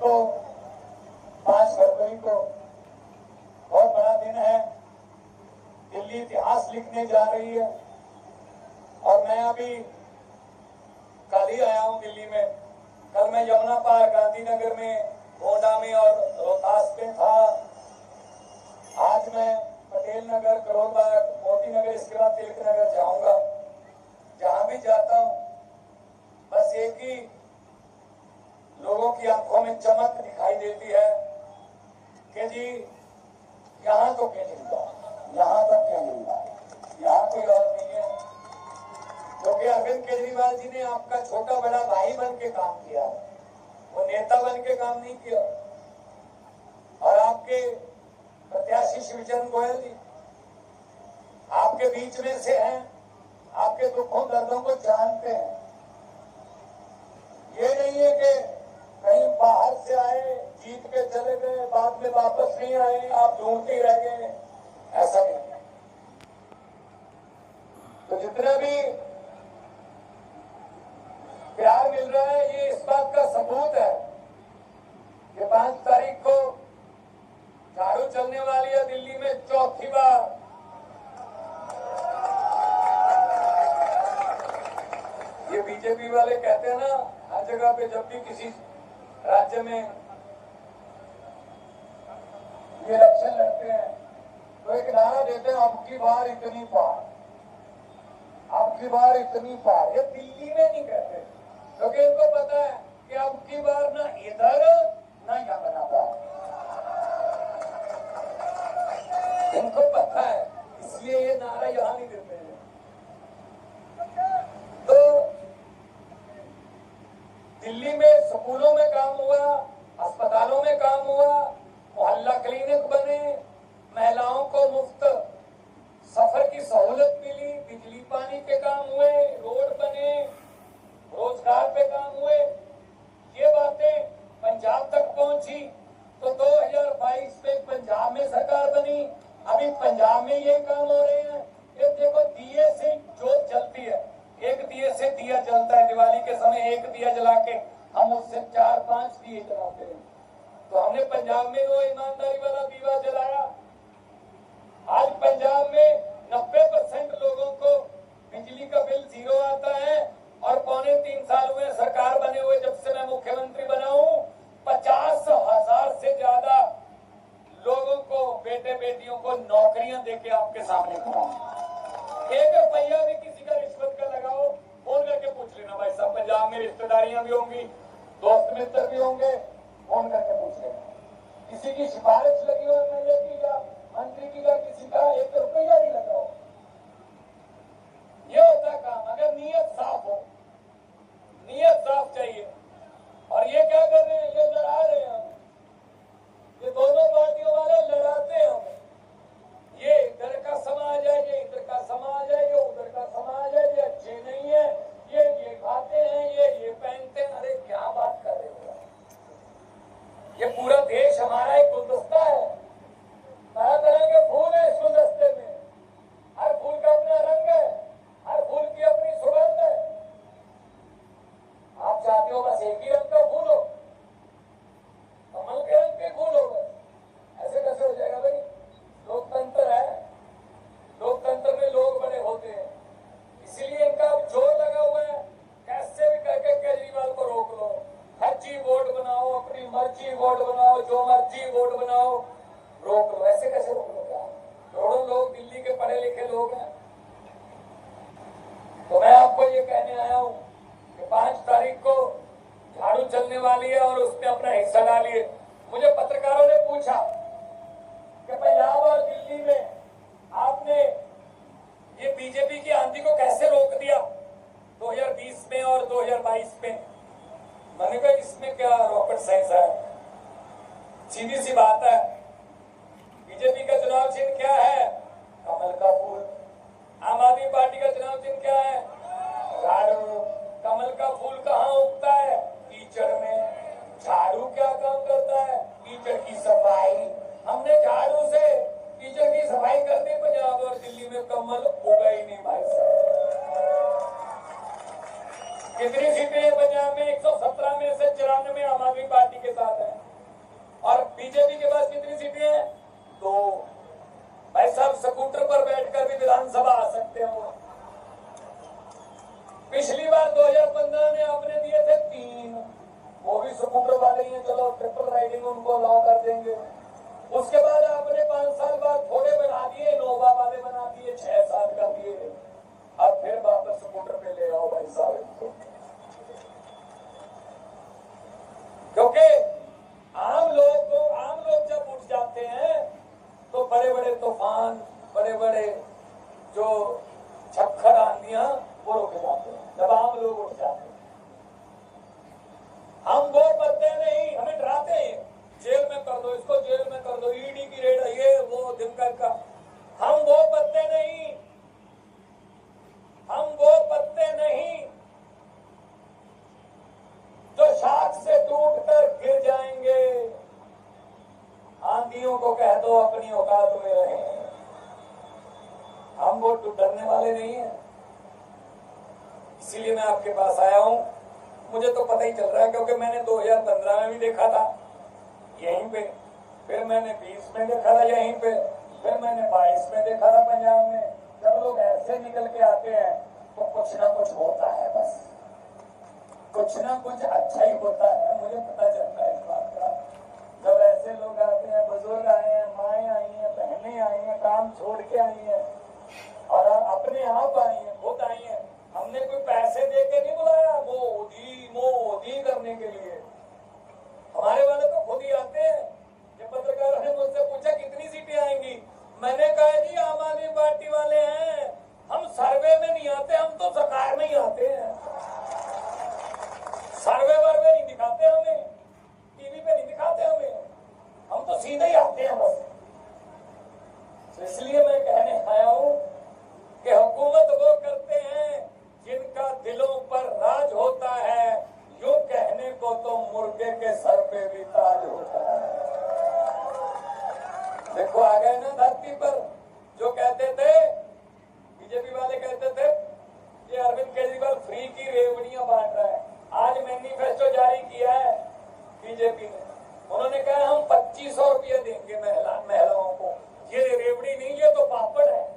को 5 फरवरी को बहुत बड़ा दिन है। दिल्ली इतिहास लिखने जा रही है और मैं अभी कल ही आया हूं दिल्ली में। कल मैं यमुना पार, गांधीनगर में, गोंडा में और रोहतास में था। आज मैं पटेल नगर, करोल बाग, मोती नगर, इसके बाद तिलक नगर जाऊंगा। जहां भी जाता हूं बस एक ही लोगों की आंखों में चमक दिखाई देती है कि जी यहाँ तो केजरीवाल, यहाँ तो केजरीवाल, यहाँ कोई और नहीं है। क्योंकि अरविंद केजरीवाल जी ने आपका छोटा बड़ा भाई बन के काम किया, वो नेता बन के काम नहीं किया। और आपके प्रत्याशी शिवचंद्र गोयल जी आपके बीच में से हैं, आपके दुखों दर्दों को जानते हैं। ये नहीं है कि कहीं बाहर से आए, जीत के चले गए, बाद में वापस नहीं आए, आप ढूंढते रह गए, ऐसा नहीं। तो जितना भी प्यार मिल रहा है ये इस बात का सबूत है कि 5 तारीख को झाड़ू चलने वाली है दिल्ली में चौथी बार। ये बीजेपी वाले कहते हैं ना, हर जगह पे जब भी किसी राज्य में ये इलेक्शन लड़ते हैं तो एक नारा देते हैं, अब की बार इतनी पार, अब की बार इतनी पार। ये दिल्ली में नहीं कहते क्योंकि इनको पता है कि अब की बार ना इधर ना यहां पार, इनको पता है, इसलिए ये नारा यहां नहीं देते हैं। तो दिल्ली में स्कूलों में काम हुआ, अस्पतालों में काम हुआ, मोहल्ला क्लिनिक बने, महिलाओं को मुफ्त सफर की सहूलत मिली, बिजली पानी के काम हुए, रोड बने, रोजगार पे काम हुए। ये बातें पंजाब तक पहुंची तो 2022 में पंजाब में सरकार बनी। अभी पंजाब में ये काम हो रहे हैं। ये देखो, दिए से जोत जलती है, एक दिए से दिया जलता है। दिवाली के समय एक दिया जला के हम उससे 4-5 दिए जलाते हैं। तो हमने पंजाब में वो ईमानदारी वाला दीवा जलाया। आज पंजाब में 90% लोगों को बिजली का बिल 0 आता है और 2.25 साल हुए सरकार बने हुए जब से मैं मुख्यमंत्री बना हूं, 50,000 से ज्यादा लोगों को, बेटे बेटियों को नौकरियां देके आपके सामने खड़ा। 1 रुपया भी किसी का रिश्वत का लगाओ, फोन करके पूछ लेना भाई साहब। पंजाब में रिश्तेदारियां भी होंगी, दोस्त मित्र भी होंगे, फोन करके पूछ लेना। किसी की सिफारिश लगी हो एमएलए की या मंत्री की या किसी का, 1 रुपया नहीं लगाओ। ये होता काम अगर नीयत साफ हो, नीयत साफ चाहिए। और ये क्या कर रहे हैं, ये लड़ा रहे हैं, ये दोनों पार्टियों वाले लड़ाते हैं हमें। ये इधर का समाज है, ये इधर का समाज है, ये उधर का समाज है, ये अच्छे नहीं है, ये खाते हैं, ये पहनते हैं। अरे क्या बात कर रहे हो? ये पूरा देश हमारा एक गुलदस्ता है, तरह तरह के फूल है इस गुलदस्ते में, हर फूल का अपना रंग है, हर फूल की अपनी सुगंध है। आप चाहते हो बस एक ही रंग का फूल हो, कमल के रंग के फूल हो, ऐसे कैसे हो जाएगा भाई? लोकतंत्र है, लोकतंत्र में लोग बड़े होते हैं, इसीलिए इनका जोर लगा हुआ है कैसे भी करके केजरीवाल को रोक लो। फर्जी वोट बनाओ, अपनी मर्जी वोट बनाओ, जो मर्जी वोट बनाओ, रोक लो। ऐसे कैसे रोक लो? क्या करोड़ों लोग दिल्ली के पढ़े लिखे लोग हैं। तो मैं आपको ये कहने आया हूं कि 5 तारीख को झाड़ू चलने वाली है और उसमें अपना हिस्सा डालिए। मुझे पत्रकारों ने पूछा कि पंजाब और दिल्ली में आपने ये बीजेपी की आंधी को कैसे रोक दिया 2020 में और 2022 में। मैंने कहा इसमें क्या रॉकेट साइंस है, सीधी सी बात है। बीजेपी का चुनाव चिन्ह क्या है? कमल का फूल। आम आदमी पार्टी का चुनाव चिन्ह क्या है? झाड़ू। कमल का फूल कहाँ उगता है? कीचड़ में। झाड़ू क्या काम करता है? कीचड़ की सफाई। हमने झाड़ू से कीचड़ की सफाई कर दी पंजाब और दिल्ली में, कमल उगा ही नहीं भाई साहब। कितनी सीटें हैं पंजाब में? 117 में से 94 आम आदमी पार्टी के साथ है। और बीजेपी के पास कितनी सीटें हैं? 2। भाई साहब स्कूटर पर बैठकर भी विधानसभा आ सकते हो। पिछली बार 2015 में आपने दिए थे 3, वो भी स्कूटर वाले ही हैं, चलो ट्रिपल राइडिंग उनको अलाउ कर देंगे। उसके बाद आपने 5 साल बाद थोड़े बना दिए, नोवा वाले बना दिए, 6 साल कर दिए। अब फिर वापस स्कूटर पे ले आओ भाई साहब, क्योंकि आम लोग जब उठ जाते हैं तो बड़े बड़े तूफान, बड़े बड़े जो झक्खर आंधियां वो रुक जाते हैं जब आम लोग उठ जाते हैं। हम वो करते नहीं, हमें डराते हैं, जेल में कर दो इसको, जेल में कर दो, ईडी की रेड है, ये वो दिनकर का। हम वो पत्ते नहीं, हम वो पत्ते नहीं जो शाख से टूटकर गिर जाएंगे। आंधियों को कह दो अपनी औकात में रहें। हम वो डरने वाले नहीं हैं, इसीलिए मैं आपके पास आया हूं। मुझे तो पता ही चल रहा है, क्योंकि मैंने 2015 में भी देखा था यहीं पे, फिर मैंने 20 में देखा था यहीं पे, फिर मैंने 22 में देखा था पंजाब में। जब लोग ऐसे निकल के आते हैं तो कुछ ना कुछ होता है, बस कुछ ना कुछ अच्छा ही होता है, मुझे पता चलता है इस बात का। जब ऐसे लोग आते हैं, बुजुर्ग आए हैं, माएँ आई हैं, बहनें आई हैं, काम छोड़ के आई हैं और अपने आप आई हैं, खुद आई हैं। हमने कोई पैसे दे के नहीं बुलाया मोदी मोदी करने के लिए, हमारे वाले तो खुद ही आते हैं। जब पत्रकारों ने मुझसे पूछा कितनी सीटें आएंगी, मैंने कहा जी आम आदमी पार्टी वाले हैं, हम सर्वे में नहीं आते, हम तो सरकार में ही आते हैं। सर्वे वर्वे नहीं दिखाते हमें, टीवी पे नहीं दिखाते हमें, हम तो सीधे ही आते हैं बस। तो इसलिए मैं कहने आया हूं कि हुकूमत वो करते हैं जिनका दिलों पर राज होता है, यूं कहने को तो मुर्गे के सर पे भी ताज होता है। देखो आ गए ना धरती पर, जो कहते थे बीजेपी वाले कहते थे ये अरविंद केजरीवाल फ्री की रेवड़ियां बांट रहा है। आज मैनिफेस्टो जारी किया है बीजेपी ने, उन्होंने कहा हम 2500 रुपये देंगे महिलाओं को। ये रेवड़ी नहीं, ये तो पापड़ है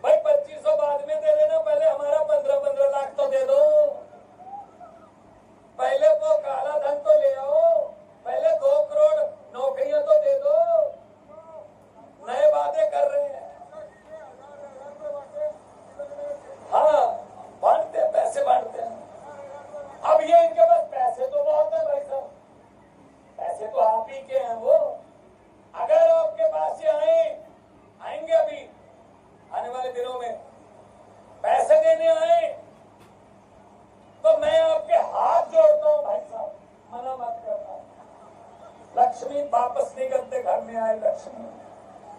भाई। 2500 बाद में दे देना, पहले हमारा 15-15 लाख तो दे दो, पहले वो काला धन तो ले आओ, पहले 2 करोड़ नौकरियां तो दे दो। नए वादे कर रहे हैं, हाँ बांटते हैं, पैसे बांटते हैं। अब ये इनके पास पैसे तो बहुत है भाई साहब, पैसे तो आप ही के हैं वो। अगर आपके पास ये आएंगे अभी आने वाले दिनों में पैसे देने आए तो मैं आपके हाथ जोड़ता हूं भाई साहब, मना मत करना। लक्ष्मी वापस नहीं करते घर में आए लक्ष्मी।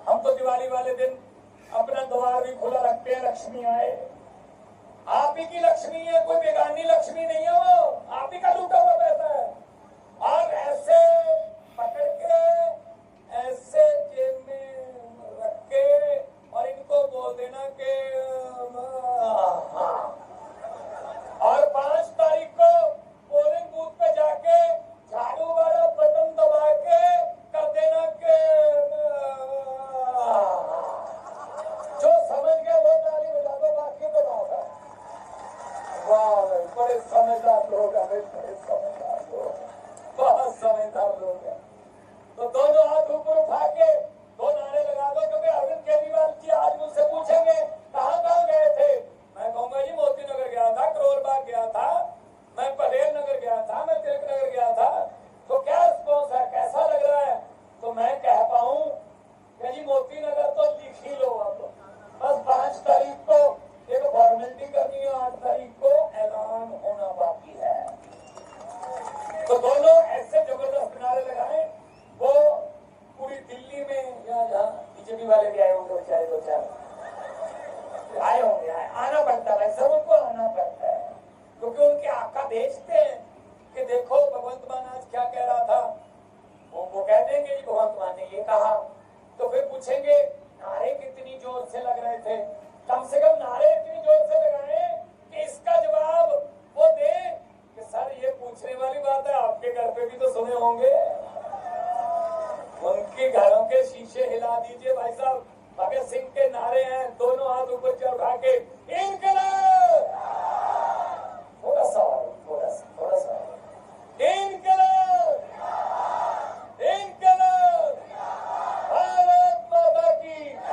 हम तो दिवाली वाले दिन अपना द्वार भी खुला रखते हैं, लक्ष्मी आए। आप ही की लक्ष्मी है, कोई बेगानी लक्ष्मी नहीं है, वो आप ही का लूटा हुआ पैसा है। और ऐसे पकड़ के ऐसे जेब में रख के और इनको बोल देना कि और 5 तारीख को पोलिंग बूथ पे जाके झाड़ू वाला बटन दबा के कर देना कि जो समझ गए वो ताली बजा दो, बाकी तो ना होगा। वाह बड़े समझदार लोग हैं, बड़े समझदार लोग, बहुत समझदार लोग हैं। तो दोनों हाथ ऊपर उठा के 2 नारे लगा दो, क्योंकि अरविंद केजरीवाल जी आज मुझसे पूछेंगे कहाँ गए थे, मैं कहूंगा जी मोती नगर गया था, करोल बाग गया था, मैं पटेल नगर गया था, मैं तिलक नगर गया था। तो क्या रिस्पॉन्स है, कैसा लग रहा है? तो मैं कह पाऊं कि जी मोती नगर तो लिख ही लो आप, बस 5 तारीख को एक फॉर्मेलिटी करनी है, 8 तारीख को ऐलान होना बाकी है। तो दोनों ऐसे जबरदस्त नारे लगाए, वो पूरी दिल्ली में या जहाँ बीजेपी वाले भी आए होंगे, चाहे 2-4 आए होंगे, आना पड़ता है सब होंगे? उनके घरों के शीशे हिला दीजिए भाई साहब। भगत सिंह के नारे हैं, दोनों हाथ ऊपर उठा के